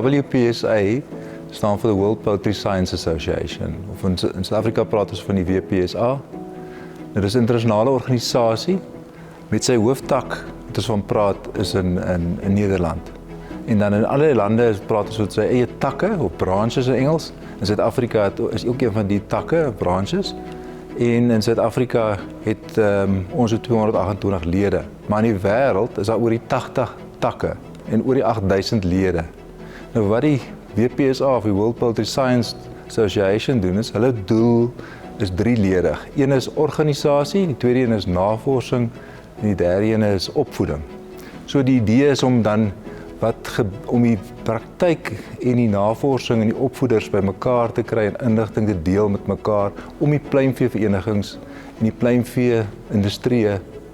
WPSA staan vir the World Poultry Science Association, of in Suid-Afrika praat ons van die WPSA. Dit is 'n internasionale organisasie met sy hooftak, wat ons van praat, is in Nederland. En dan in alle lande praat ons oor sy eie takke, of branches in Engels. In Suid-Afrika is ook een van die takke, branches. En in Suid-Afrika het ons 228 lede. Maar in die wêreld is daar oor die 80 takke en oor die 8000 lede. Nou wat die WPSA of die World Poultry Science Association doen is, hulle doel is drieledig. Een is organisasie, die tweede een is navorsing en die derde een is opvoeding. So die idee is om dan om die praktyk en die navorsing en die opvoeders by mekaar te kry en inligting te deel met mekaar om die pluimveeverenigings en die pluimvee-industrie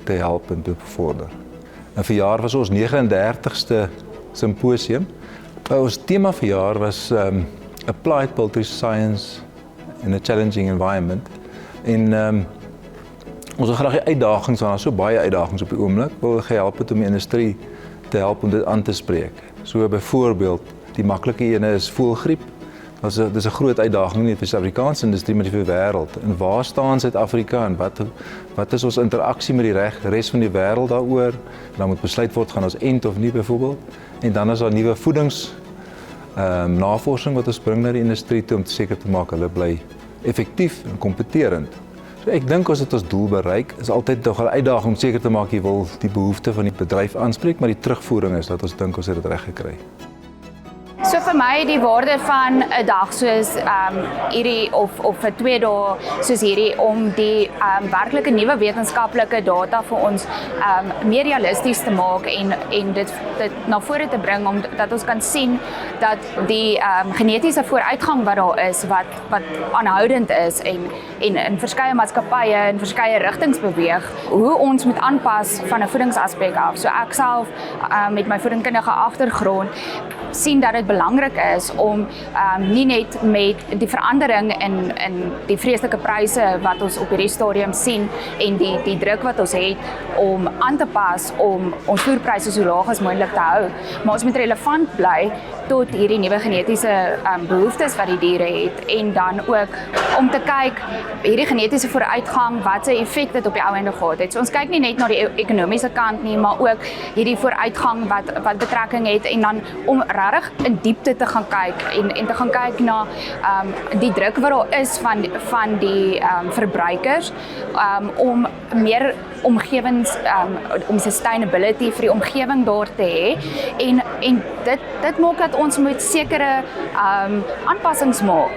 te help en te bevorder. En vir jaar was ons 39ste Symposium. Ons tema vir jaar was Applied Poultry Science in a Challenging Environment. En ons wil graag die uitdagings, want daar is so baie uitdagings op die oomblik, wil gehelp het om die industrie te help om dit aan te spreek. So byvoorbeeld, die maklike ene is voëlgriep. Dit is 'n groot uitdaging nie vir die Suid-Afrikaanse industrie, maar vir die wêreld. En waar staan Suid-Afrika en wat is ons interaksie met die res van die wêreld daaroor? Dan moet besluit word, gaan ons end of nie byvoorbeeld. En dan is daar nuwe voedings navorsing wat ons bring na die industrie toe om seker te maak hulle bly effektief en kompeterend. So ek dink as dit ons doel bereik, is altyd nog 'n uitdaging om seker te maak jy wil die behoefte van die bedryf aanspreek, maar die terugvoering is dat ons dink ons het dit reg gekry. So vir my die waarde van 'n dag soos hierdie of vir 2 dae soos hierdie om die werklike nuwe wetenskaplike data vir ons meer realisties te maak en dit na vore te bring om dat ons kan sien dat die genetiese vooruitgang wat daar is wat aanhoudend is en in verskeie maatskappye in verskeie rigtings beweeg, hoe ons moet aanpas van 'n voedingsaspek af. So ek self met my voedingkundige agtergrond sien dat dit belangrik is om nie net met die verandering in die vreeslike pryse wat ons op hierdie stadium sien en die druk wat ons het om aan te pas om ons voerpryse so laag as moontlik te hou, maar ons moet relevant bly tot hierdie nuwe genetiese behoeftes wat die diere het en dan ook om te kyk hierdie genetiese vooruitgang wat sy effek dit op die ou ende gehad het. So ons kyk nie net na die ekonomiese kant nie, maar ook hierdie vooruitgang wat betrekking het en dan om regtig in diepte te gaan kyk en te gaan kyk na die druk wat daar is van die verbruikers om meer omgewings om sustainability vir die omgewing daar te hê en dit maak dat ons moet sekere aanpassings maak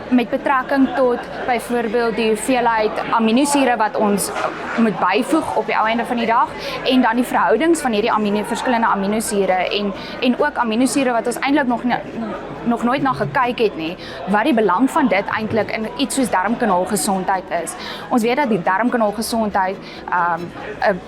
met betrekking tot byvoorbeeld die hoeveelheid aminosure wat ons moet byvoeg op die ou einde van die dag en dan die verhoudings van hierdie verskillende aminosure en ook aminosure wat ons eintlik nog nooit na gekyk het nie, wat die belang van dit eintlik in iets soos darmkanaalgesondheid is. Ons weet dat die darmkanaalgesondheid 'n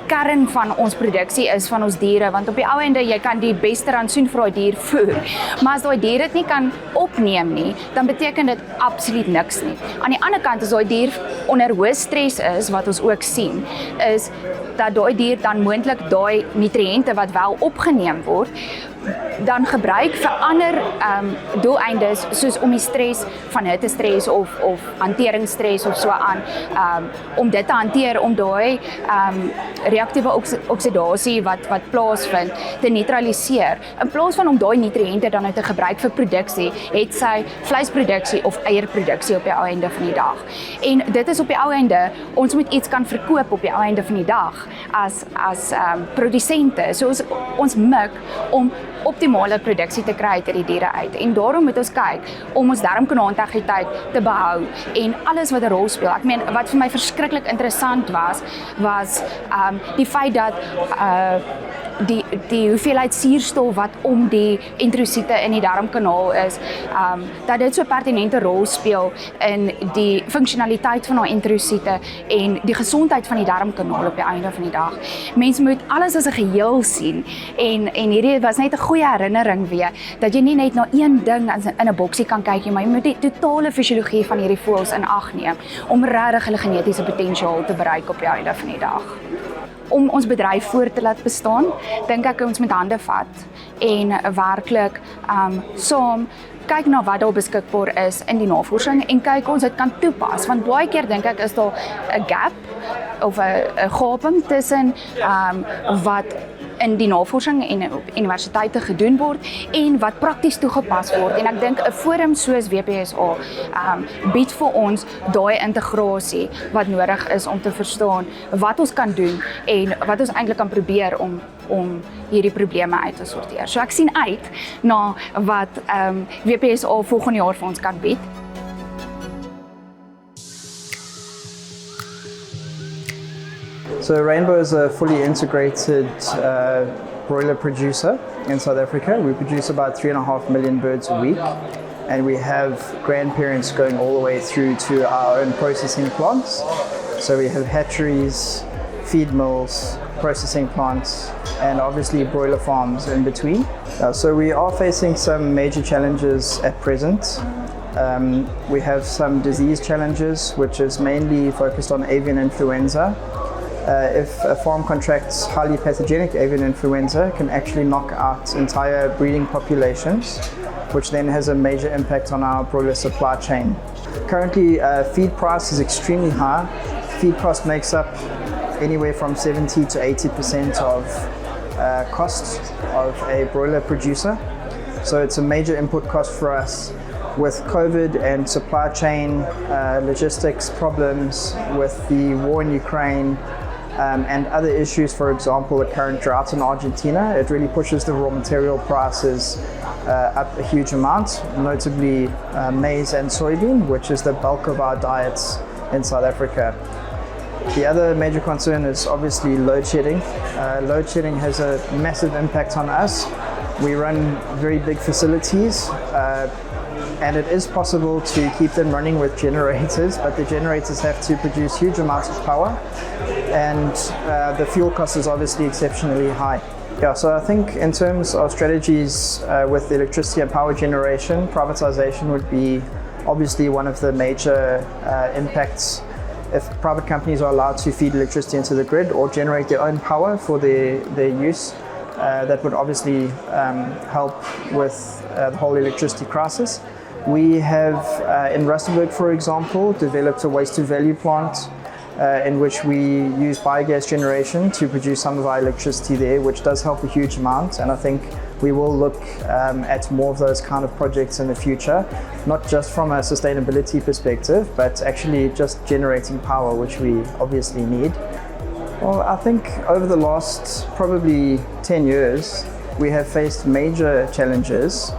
kern van ons produksie is van ons diere, want op die ou ende jy kan die beste rantsoen vir daai dier voer, maar as daai dier dit nie kan opneem nie, dan beteken dit absoluut niks nie. Aan die ander kant as daai dier onder hoë stres is, wat ons ook sien, is dat daai dier dan moontlik daai nutriënte wat wel opgeneem word, dan gebruik vir ander doeleindes soos om die stres van hittestres of hanteringsstres of so aan om dit te hanteer om daai reaktiewe oksidasie wat plaasvind te neutraliseer. In plaas van om daai nutriënte dan te gebruik vir produksie, het sy vleisproduksie of eierproduksie op die ou einde van die dag. En dit is op die ou einde, ons moet iets kan verkoop op die ou einde van die dag as produsente. So ons mik om optimale produksie te kry uit die diere uit. En daarom moet ons kyk om ons darmkanaalintegriteit te behou en alles wat 'n rol speel. Ek meen wat vir my verskriklik interessant was die feit dat die hoeveelheid suurstof wat om die enterosiete in die darmkanaal is, dat dit so 'n pertinente rol speel in die funksionaliteit van daai enterosiete en die gesondheid van die darmkanaal op die einde van die dag. Mense moet alles as 'n geheel sien en hierdie was net 'n goeie herinnering weer, dat jy nie net na een ding in 'n boksie kan kyk nie, maar jy moet die totale fisiologie van hierdie voëls in ag neem om regtig hulle genetiese potensiaal te bereik op die einde van die dag. om ons bedryf voort te laat bestaan, dink ek ons moet hande vat en werklik saam kyk na wat daar beskikbaar is in die navorsing en kyk ons dit kan toepas, want baie keer dink ek is daar 'n gap of 'n gaping tussen wat in die navorsing en op universiteite gedoen word en wat prakties toegepas word. En ek dink 'n forum soos WPSA bied vir ons daai integrasie wat nodig is om te verstaan wat ons kan doen en wat ons eintlik kan probeer om hierdie probleme uit te sorteer. So ek sien uit na wat WPSA volgende jaar vir ons kan bied. So Rainbow is a fully integrated broiler producer in South Africa. We produce about 3.5 million birds a week, and we have grandparents going all the way through to our own processing plants. So we have hatcheries, feed mills, processing plants, and obviously broiler farms in between. So we are facing some major challenges at present. We have some disease challenges, which is mainly focused on avian influenza. If a farm contracts highly pathogenic avian influenza, it can actually knock out entire breeding populations, which then has a major impact on our broiler supply chain. Currently, feed price is extremely high. Feed cost makes up anywhere from 70 to 80% of costs of a broiler producer. So it's a major input cost for us. With COVID and supply chain logistics problems, with the war in Ukraine, and other issues, for example, the current drought in Argentina, it really pushes the raw material prices up a huge amount, notably maize and soybean, which is the bulk of our diets in South Africa. The other major concern is obviously load shedding. Load shedding has a massive impact on us. We run very big facilities, and it is possible to keep them running with generators, but the generators have to produce huge amounts of power, and the fuel cost is obviously exceptionally high. Yeah, so I think in terms of strategies with electricity and power generation, privatization would be obviously one of the major impacts. If private companies are allowed to feed electricity into the grid or generate their own power for their use, that would obviously help with the whole electricity crisis. We have, in Rustenburg, for example, developed a waste-to-value plant in which we use biogas generation to produce some of our electricity there, which does help a huge amount. And I think we will look at more of those kind of projects in the future, not just from a sustainability perspective, but actually just generating power, which we obviously need. Well, I think over the last probably 10 years, we have faced major challenges.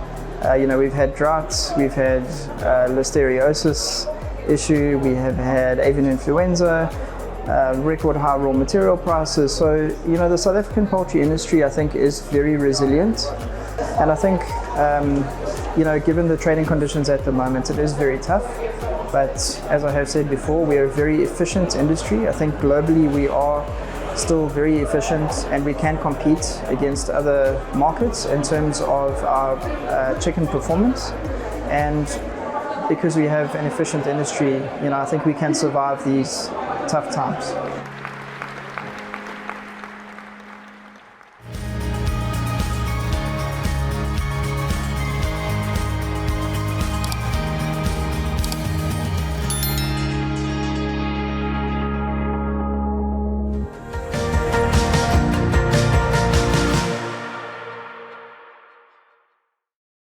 We've had droughts, we've had listeriosis issue, we have had avian influenza, record high raw material prices. So, the South African poultry industry, I think, is very resilient. And I think, given the trading conditions at the moment, it is very tough. But as I have said before, we are a very efficient industry. I think globally we are still very efficient, and we can compete against other markets in terms of our chicken performance. And because we have an efficient industry, I think we can survive these tough times.